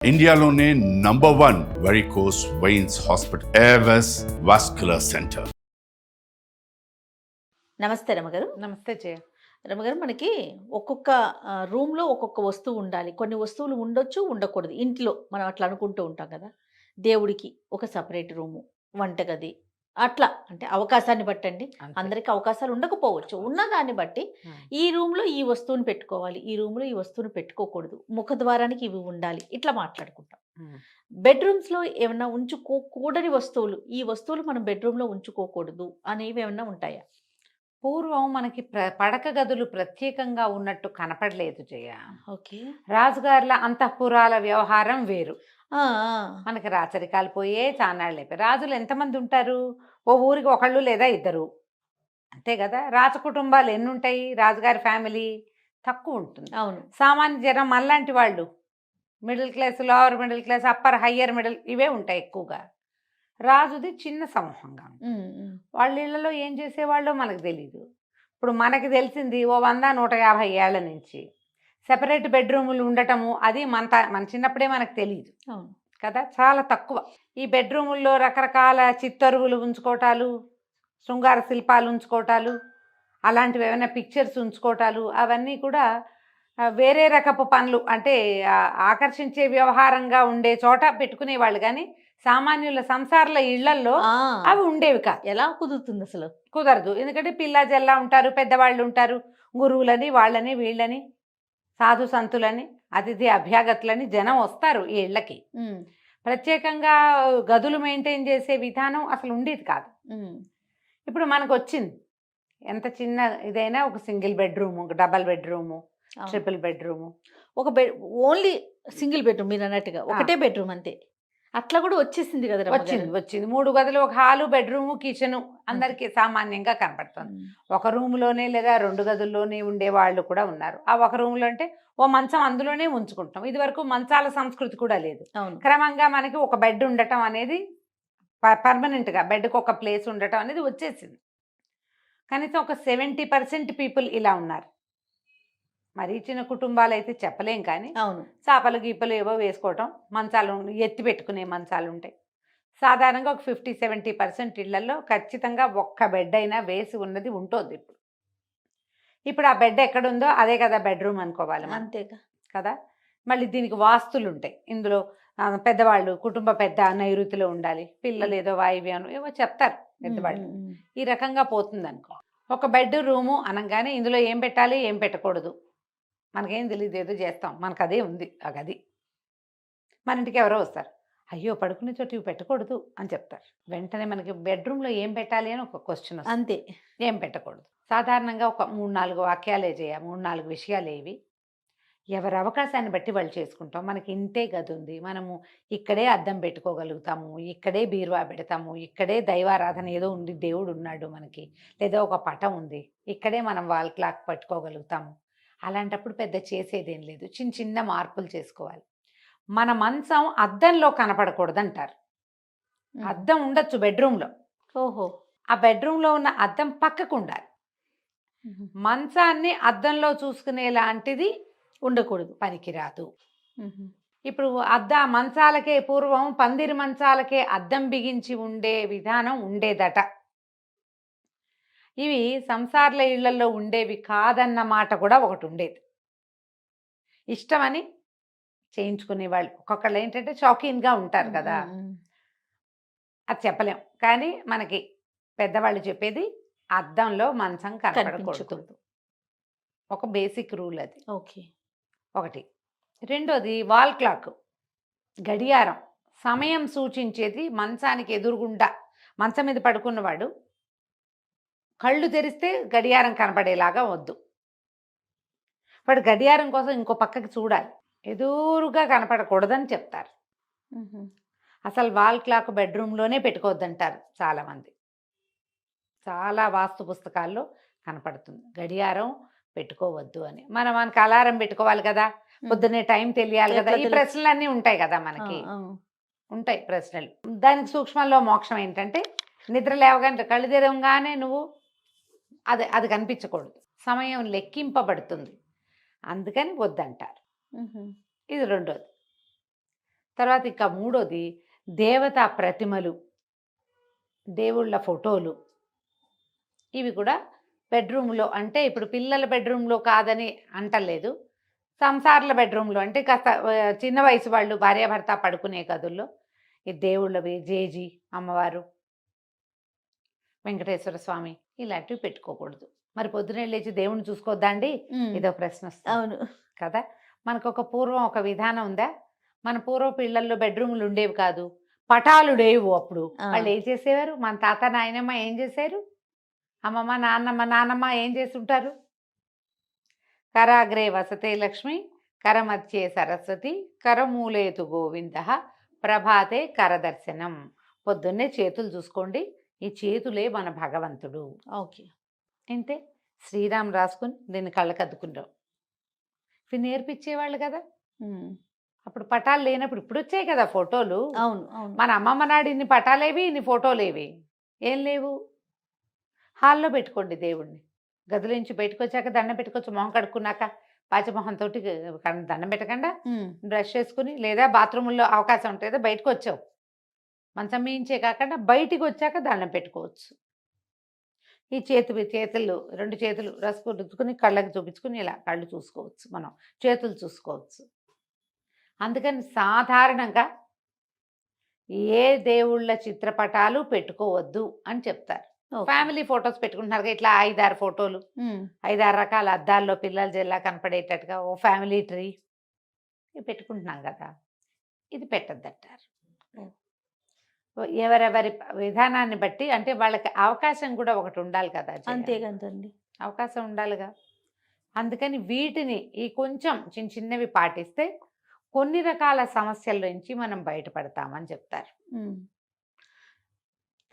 ఇండియాలోనే #1 varicose veins hospital Avis vascular centre. నమస్తే రమగారు. నమస్తే జయ. రమగారు, మనకి ఒక్కొక్క రూమ్లో ఒక్కొక్క వస్తువు ఉండాలి. కొన్ని వస్తువులు ఉండొచ్చు, ఉండకూడదు. ఇంట్లో మనం అట్లా అనుకుంటూ ఉంటాం కదా. దేవుడికి ఒక సపరేట్ రూము, వంటగది, అట్లా అంటే అవకాశాన్ని బట్టండి. అందరికి అవకాశాలు ఉండకపోవచ్చు. ఉన్నదాన్ని బట్టి ఈ రూమ్లో ఈ వస్తువుని పెట్టుకోవాలి, ఈ రూమ్లో ఈ వస్తువుని పెట్టుకోకూడదు, ముఖద్వారానికి ఇవి ఉండాలి, ఇట్లా మాట్లాడుకుంటాం. బెడ్రూమ్స్లో ఏమన్నా ఉంచుకోకూడని వస్తువులు, ఈ వస్తువులు మనం బెడ్రూమ్లో ఉంచుకోకూడదు అనేవి ఏమన్నా ఉంటాయా? పూర్వం మనకి పడక గదులు ప్రత్యేకంగా ఉన్నట్టు కనపడలేదు జయ. ఓకే. రాజుగారుల అంతఃపురాల వ్యవహారం వేరు. ఆ, మనకి రాచరికాలు పోయే చాన్నాళ్ళు అయిపోయి. రాజులు ఎంతమంది ఉంటారు? ఓ ఊరికి ఒకళ్ళు లేదా ఇద్దరు, అంతే కదా. రాజ కుటుంబాలు ఎన్ని ఉంటాయి? రాజుగారి ఫ్యామిలీ తక్కువ ఉంటుంది. అవును. సామాన్య జనం మనలాంటి వాళ్ళు, middle class, lower middle class, upper higher middle, ఇవే ఉంటాయి ఎక్కువగా. రాజుది చిన్న సమూహంగా వాళ్ళ ఇళ్లలో ఏం చేసేవాళ్ళో మనకు తెలీదు. ఇప్పుడు మనకి తెలిసింది ఓ 100-150 ఏళ్ల నుంచి సెపరేట్ బెడ్రూములు ఉండటము, అది మన చిన్నప్పుడే మనకు తెలియదు కదా, చాలా తక్కువ. ఈ బెడ్రూముల్లో రకరకాల చిత్తరువులు ఉంచుకోవటాలు, శృంగార శిల్పాలు ఉంచుకోవటాలు, అలాంటివి ఏమైనా పిక్చర్స్ ఉంచుకోవటాలు, అవన్నీ కూడా వేరే రకపు పనులు, అంటే ఆకర్షించే వ్యవహారంగా ఉండే చోట పెట్టుకునేవాళ్ళు. కానీ సామాన్యుల సంసారాల ఇళ్లల్లో అవి ఉండేవి కాదు. ఎలా కుదురుతుంది? అసలు కుదరదు. ఎందుకంటే పిల్ల జల్లా ఉంటారు, పెద్దవాళ్ళు ఉంటారు, గురువులని, వాళ్ళని వీళ్ళని, సాధు సంతులని, అతిథి అభ్యాగతులని జనం వస్తారు ఈ ఇళ్ళకి. ప్రత్యేకంగా గదులు మెయింటైన్ చేసే విధానం అసలు ఉండేది కాదు. ఇప్పుడు మనకు వచ్చింది. ఎంత చిన్న ఇదైనా ఒక single bedroom, double bedroom, triple bedroom, ఒక ఓన్లీ సింగిల్ బెడ్రూమ్, మీరు అన్నట్టుగా ఒకటే బెడ్రూమ్ అంతే. అట్లా కూడా వచ్చేసింది కదా. వచ్చింది 3 గదులు, ఒక హాలు, బెడ్రూము, కిచెను అందరికీ సామాన్యంగా కనపడుతుంది. ఒక రూమ్లోనే లేదా 2 గదుల్లోనే ఉండే వాళ్ళు కూడా ఉన్నారు. ఆ ఒక రూమ్లో అంటే ఓ మంచం అందులోనే ఉంచుకుంటాం. ఇది వరకు మంచాల సంస్కృతి కూడా లేదు. క్రమంగా మనకి ఒక బెడ్ ఉండటం అనేది పర్మనెంట్గా, బెడ్కి ఒక ప్లేస్ ఉండటం అనేది వచ్చేసింది. కనీసం ఒక 70% పీపుల్ ఇలా ఉన్నారు. మరీ చిన్న కుటుంబాలు అయితే చెప్పలేం, కానీ అవును, చాపలు గీపలు ఏవో వేసుకోవటం, మంచాలు ఎత్తి పెట్టుకునే మంచాలు ఉంటాయి. సాధారణంగా ఒక 50-70% ఇళ్లలో ఖచ్చితంగా ఒక్క బెడ్ అయినా వేసి ఉన్నది ఉంటుంది. ఇప్పుడు ఆ బెడ్ ఎక్కడుందో అదే కదా బెడ్రూమ్ అనుకోవాలి, అంతేగా కదా. మళ్ళీ దీనికి వాస్తులు ఉంటాయి. ఇందులో పెద్దవాళ్ళు, కుటుంబ పెద్ద నైరుతిలో ఉండాలి, పిల్లలు ఏదో వాయువ్యం ఏవో చెప్తారు పెద్దవాళ్ళు. ఈ రకంగా పోతుంది అనుకో. ఒక బెడ్ రూము అనగానే ఇందులో ఏం పెట్టాలి, ఏం పెట్టకూడదు మనకేం తెలియదు, ఏదో చేస్తాం. మనకు అదే ఉంది ఆ గది. మన ఇంటికి ఎవరో వస్తారు, అయ్యో పడుకునే చోటు ఇవి పెట్టకూడదు అని చెప్తారు. వెంటనే మనకి బెడ్రూమ్లో ఏం పెట్టాలి అని ఒక క్వశ్చన్ వస్తుంది. అంతే, ఏం పెట్టకూడదు. సాధారణంగా ఒక 3-4 వాక్యాలే 3-4 విషయాలు ఏవి, ఎవరి అవకాశాన్ని బట్టి వాళ్ళు చేసుకుంటాం. మనకి ఇంతే గది ఉంది, మనము ఇక్కడే అద్దం పెట్టుకోగలుగుతాము, ఇక్కడే బీరువా పెడతాము, ఇక్కడే దైవారాధన ఏదో ఉంది, దేవుడు ఉన్నాడు మనకి, లేదా ఒక పటం ఉంది, ఇక్కడే మనం వాల్ క్లాక్ పట్టుకోగలుగుతాము. అలాంటప్పుడు పెద్ద చేసేదేం లేదు, చిన్న చిన్న మార్పులు చేసుకోవాలి. మన మంచం అద్దంలో కనపడకూడదు అంటారు. అద్దం ఉండొచ్చు బెడ్రూమ్లో. ఓహో. ఆ బెడ్రూమ్లో ఉన్న అద్దం పక్కకు ఉండాలి. మంచాన్ని అద్దంలో చూసుకునేలాంటిది ఉండకూడదు, పనికిరాదు. ఇప్పుడు మంచాలకే పూర్వం పందిరి మంచాలకే అద్దం బిగించి ఉండే విధానం ఉండేదట. ఇవి సంసార్ల ఇళ్లలో ఉండేవి కాదన్న మాట కూడా ఒకటి ఉండేది. ఇష్టమని చేయించుకునేవాళ్ళు. ఒక్కొక్కళ్ళు ఏంటంటే షాకీన్గా ఉంటారు కదా, అది చెప్పలేం. కానీ మనకి పెద్దవాళ్ళు చెప్పేది అద్దంలో మంచం కనపడకూడదు, ఒక బేసిక్ రూల్ అది. ఓకే. ఒకటి. రెండోది వాల్ క్లాక్, గడియారం, సమయం సూచించేది. మంచానికి ఎదురుగుండా మంచం మీద పడుకున్నవాడు కళ్ళు తెరిస్తే గడియారం కనపడేలాగా వద్దు. వాడు గడియారం కోసం ఇంకో పక్కకి చూడాలి, ఎదురుగా కనపడకూడదని చెప్తారు. అసలు వాల్ క్లాక్ బెడ్రూమ్లోనే పెట్టుకోవద్దంటారు చాలామంది. చాలా వాస్తు పుస్తకాల్లో కనపడుతుంది గడియారం పెట్టుకోవద్దు అని. మనకి అలారం పెట్టుకోవాలి కదా, పొద్దున్నే టైం తెలియాలి కదా. ఈ ప్రశ్నలన్నీ ఉంటాయి కదా, మనకి ఉంటాయి ప్రశ్నలు. దానికి సూక్ష్మంలో మోక్షం ఏంటంటే నిద్ర లేవగానే కళ్ళు తెరవగానే నువ్వు అది కనిపించకూడదు, సమయం లెక్కింపబడుతుంది, అందుకని వద్దంటారు. ఇది రెండోది. తర్వాత ఇంకా మూడోది దేవతా ప్రతిమలు, దేవుళ్ళ ఫోటోలు. ఇవి కూడా బెడ్రూమ్లో, అంటే ఇప్పుడు పిల్లల బెడ్రూమ్లో కాదని అంటలేదు, సంసారాల బెడ్రూమ్లో అంటే కాస్త చిన్న వయసు వాళ్ళు భార్యాభర్త పడుకునే గదుల్లో ఈ దేవుళ్ళవి, జేజీ అమ్మవారు, వెంకటేశ్వర స్వామి ఇలాంటివి పెట్టుకోకూడదు. మరి పొద్దునే లేచి దేవుణ్ణి చూసుకోవద్దా అండి? ఇదో ప్రశ్న వస్తుంది అవును. కదా. మనకు పూర్వం ఒక విధానం ఉందా? మన పూర్వపు ఇళ్లల్లో బెడ్రూమ్లు ఉండేవి కాదు, పటాలు లేవు. అప్పుడు వాళ్ళు ఏం చేసేవారు? మన తాత నాయనమ్మ ఏం చేశారు? అమ్మమ్మ నాన్నమ్మ ఏం చేస్తుంటారు? కరాగ్రే వసతే లక్ష్మి, కరమధ్యే సరస్వతి, కరమూలేతు గోవింద, ప్రభాతే కరదర్శనం. పొద్దున్నే చేతులు చూసుకోండి, ఈ చేతులే మన భగవంతుడు. ఓకే. అంటే శ్రీరామ్ రాసుకుని దీన్ని కళ్ళకద్దుకుంటాం. ఇవి నేర్పించేవాళ్ళు కదా. అప్పుడు పటాలు లేనప్పుడు, ఇప్పుడు వచ్చాయి కదా ఫోటోలు. అవును అవును. మన అమ్మమ్మ నాడు ఇన్ని పటాలేవి, ఇన్ని ఫోటోలేవి ఏం లేవు. హాల్లో పెట్టుకోండి దేవుణ్ణి. గదిలో నుంచి బయటకు వచ్చాక దండం పెట్టుకోవచ్చు. మొహం కడుక్కున్నాక పాచమొహంతో దండం పెట్టకుండా బ్రష్ చేసుకుని, లేదా బాత్రూముల్లో అవకాశం ఉంటుంది కదా, బయటకు వచ్చావు మంచం మీయించే కాకుండా బయటికి వచ్చాక దండం పెట్టుకోవచ్చు. ఈ చేతులు 2 చేతులు రసుకు రుద్దుకుని కళ్ళకి చూపించుకుని ఇలా కళ్ళు చూసుకోవచ్చు, మనం చేతులు చూసుకోవచ్చు. అందుకని సాధారణంగా ఏ దేవుళ్ళ చిత్రపటాలు పెట్టుకోవద్దు అని చెప్తారు. ఫ్యామిలీ ఫొటోస్ పెట్టుకుంటున్నారు ఇట్లా 5-6 ఫోటోలు, 5-6 రకాల అద్దాల్లో పిల్లల జిల్లా కనపడేటట్టుగా ఓ ఫ్యామిలీ ట్రీ పెట్టుకుంటున్నాం కదా, ఇది పెట్టద్దంటారు. ఎవరెవరి విధానాన్ని బట్టి, అంటే వాళ్ళకి అవకాశం కూడా ఒకటి ఉండాలి కదా. అంతే కదండి, అవకాశం ఉండాలిగా. అందుకని వీటిని ఈ కొంచెం చిన్నవి పాటిస్తే కొన్ని రకాల సమస్యల నుంచి మనం బయటపడతామని చెప్తారు.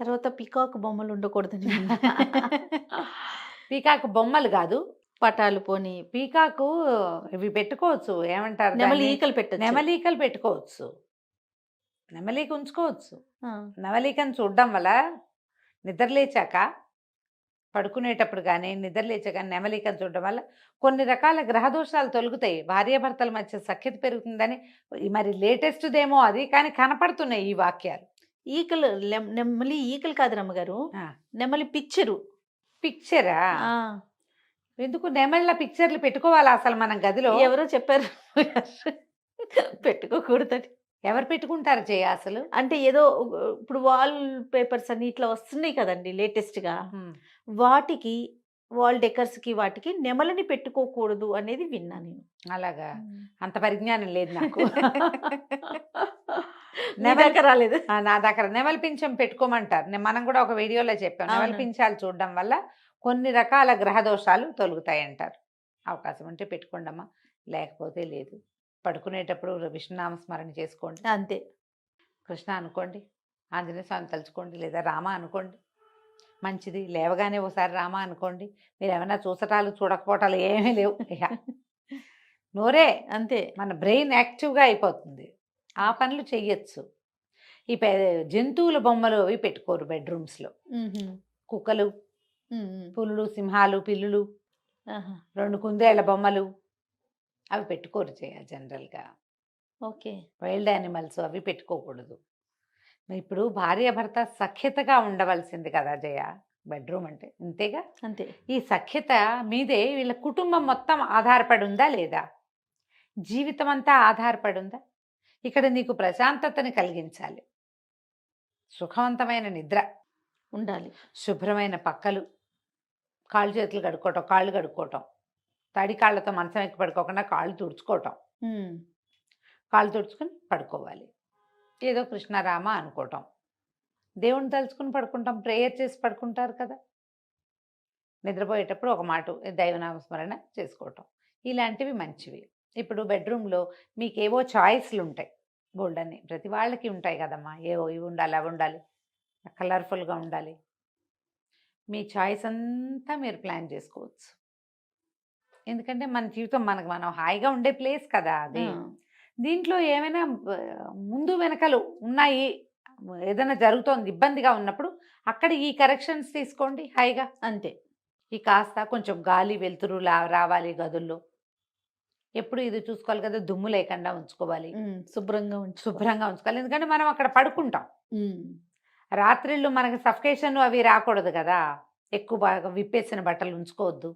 తర్వాత పికాక్ బొమ్మలు ఉండకూడదని. పీకాకు బొమ్మలు కాదు, పటాలు పోని పీకాకు ఇవి పెట్టుకోవచ్చు. ఏమంటారు? నెమలీకలు పెట్టచ్చు. నెమలీకలు పెట్టుకోవచ్చు, నెమలీక ఉంచుకోవచ్చు. నెమలీకను చూడడం వల్ల నిద్రలేచాక, పడుకునేటప్పుడు కానీ నిద్రలేచాక నెమలీకను చూడడం వల్ల కొన్ని రకాల గ్రహదోషాలు తొలుగుతాయి, భార్యాభర్తల మధ్య సఖ్యత పెరుగుతుందని. మరి లేటెస్ట్దేమో అది, కానీ కనపడుతున్నాయి ఈ వాక్యాలు. ఈకలు, నెమలి ఈకలు కాదు రమ్మగారు, నెమలి పిక్చరా? ఎందుకు నెమళ్ళ పిక్చర్లు పెట్టుకోవాలా అసలు మనం గదిలో? ఎవరో చెప్పారు పెట్టుకోకూడదని. ఎవరు పెట్టుకుంటారు జయ అసలు? అంటే ఏదో ఇప్పుడు వాల్ పేపర్స్ అన్ని ఇట్లా వస్తున్నాయి కదండి లేటెస్ట్ గా, వాటికి వాల్ డెకర్స్ కి వాటికి నెమలని పెట్టుకోకూడదు అనేది విన్నా నేను. అలాగా? అంత పరిజ్ఞానం లేదు నాకు. రాలేదు నా దగ్గర. నెమలి పింఛం పెట్టుకోమంటారు, మనం కూడా ఒక వీడియోలో చెప్పాం. నెమలి పింఛాలు చూడడం వల్ల కొన్ని రకాల గ్రహదోషాలు తొలుగుతాయి అంటారు. అవకాశం ఉంటే పెట్టుకోండమ్మా, లేకపోతే లేదు. పడుకునేటప్పుడు విష్ణునామ స్మరణ చేసుకోండి, అంతే. కృష్ణ అనుకోండి, ఆంజనేయ స్వామి తలుచుకోండి, లేదా రామ అనుకోండి, మంచిది. లేవగానే ఒకసారి రామ అనుకోండి. మీరు ఏమైనా చూసటాలు చూడకపోవటాలు ఏమీ లేవు, నోరే అంతే. మన బ్రెయిన్ యాక్టివ్గా అయిపోతుంది, ఆ పనులు చెయ్యొచ్చు. ఈ జంతువుల బొమ్మలు అవి పెట్టుకోరు బెడ్రూమ్స్లో. కుక్కలు, పులులు, సింహాలు, పిల్లులు, 2 కుందేళ్ల బొమ్మలు అవి పెట్టుకోరు జనరల్గా. ఓకే. వైల్డ్ యానిమల్స్ అవి పెట్టుకోకూడదు. ఇప్పుడు భార్యాభర్త సఖ్యతగా ఉండవలసింది కదా జయ, బెడ్రూమ్ అంటే ఇంతేగా. అంతే. ఈ సఖ్యత మీదే వీళ్ళ కుటుంబం మొత్తం ఆధారపడి ఉందా లేదా? జీవితం అంతా ఆధారపడి ఉందా? ఇక్కడ నీకు ప్రశాంతతని కలిగించాలి, సుఖవంతమైన నిద్ర ఉండాలి, శుభ్రమైన పక్కలు, కాళ్ళు చేతులు కడుక్కోవటం, కాళ్ళు కడుక్కోవటం, తడి కాళ్ళతో మంచం ఎక్కి పడుకోకుండా కాళ్ళు తుడుచుకోవటం, కాళ్ళు తుడుచుకుని పడుకోవాలి. ఏదో కృష్ణారామ అనుకోవటం, దేవుని తలుచుకుని పడుకుంటాం, ప్రేయర్ చేసి పడుకుంటారు కదా. నిద్రపోయేటప్పుడు ఒక మాట దైవనామస్మరణ చేసుకోవటం, ఇలాంటివి మంచివి. ఇప్పుడు బెడ్రూమ్లో మీకు ఏవో చాయిస్లు ఉంటాయి, బోల్డన్ని ప్రతి వాళ్ళకి ఉంటాయి కదమ్మా. ఏవో ఇవి ఉండాలి, అవి ఉండాలి, కలర్ఫుల్గా ఉండాలి. మీ చాయిస్ అంతా మీరు ప్లాన్ చేసుకోవచ్చు. ఎందుకంటే మన జీవితం మనం హాయిగా ఉండే ప్లేస్ కదా అది. దీంట్లో ఏమైనా ముందు వెనకలు ఉన్నాయి, ఏదైనా జరుగుతోంది, ఇబ్బందిగా ఉన్నప్పుడు అక్కడ ఈ కరెక్షన్స్ తీసుకోండి హాయిగా, అంతే. ఈ కాస్త కొంచెం గాలి వెలుతురు రావాలి గదుల్లో, ఎప్పుడు ఇది చూసుకోవాలి కదా, దుమ్ము లేకుండా ఉంచుకోవాలి, శుభ్రంగా శుభ్రంగా ఉంచుకోవాలి. ఎందుకంటే మనం అక్కడ పడుకుంటాం. ఉమ్, రాత్రిళ్ళు మనకి సఫకేషన్ అవి రాకూడదు కదా, ఎక్కువ బాగా విప్పేసిన బట్టలు ఉంచుకోవద్దు,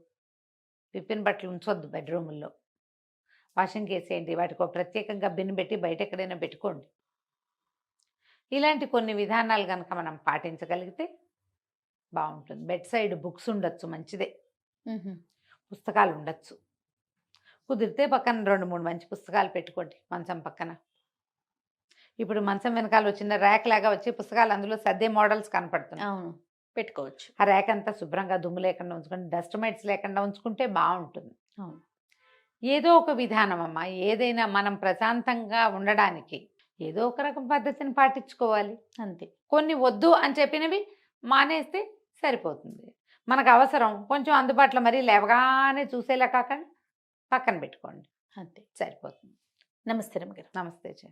విప్పిన బట్టలు ఉంచొద్దు బెడ్రూముల్లో. వాషింగ్ వేసేయండి, వాటికి ఒక ప్రత్యేకంగా బిన్ పెట్టి బయట ఎక్కడైనా పెట్టుకోండి. ఇలాంటి కొన్ని విధానాలు కనుక మనం పాటించగలిగితే బాగుంటుంది. బెడ్ సైడ్ బుక్స్ ఉండొచ్చు, మంచిదే, ఉహు, పుస్తకాలు ఉండొచ్చు. కుదిరితే పక్కన 2-3 మంచి పుస్తకాలు పెట్టుకోండి మంచం పక్కన. ఇప్పుడు మంచం వెనకాల వచ్చిన ర్యాక్ లాగా వచ్చి పుస్తకాలు అందులో సర్దే మోడల్స్ కనపడుతున్నాయి. అవును, పెట్టుకోవచ్చు. ఆ ర్యాక్ అంతా శుభ్రంగా దుమ్ము లేకుండా ఉంచుకొని, డస్ట్ మైట్స్ లేకుండా ఉంచుకుంటే బాగుంటుంది. అవును. ఏదో ఒక విధానం అమ్మా, ఏదైనా మనం ప్రశాంతంగా ఉండడానికి ఏదో ఒక రకం పద్ధతిని పాటించుకోవాలి. అంతే. కొన్ని వద్దు అని చెప్పినవి మానేస్తే సరిపోతుంది. మనకు అవసరం కొంచెం అందుబాటులో, మరీ లేవగానే చూసేలా కాకుండా పక్కన పెట్టుకోండి, అంతే. సరిపోతుంది. నమస్తే రమ్య గారు. నమస్తే జయ.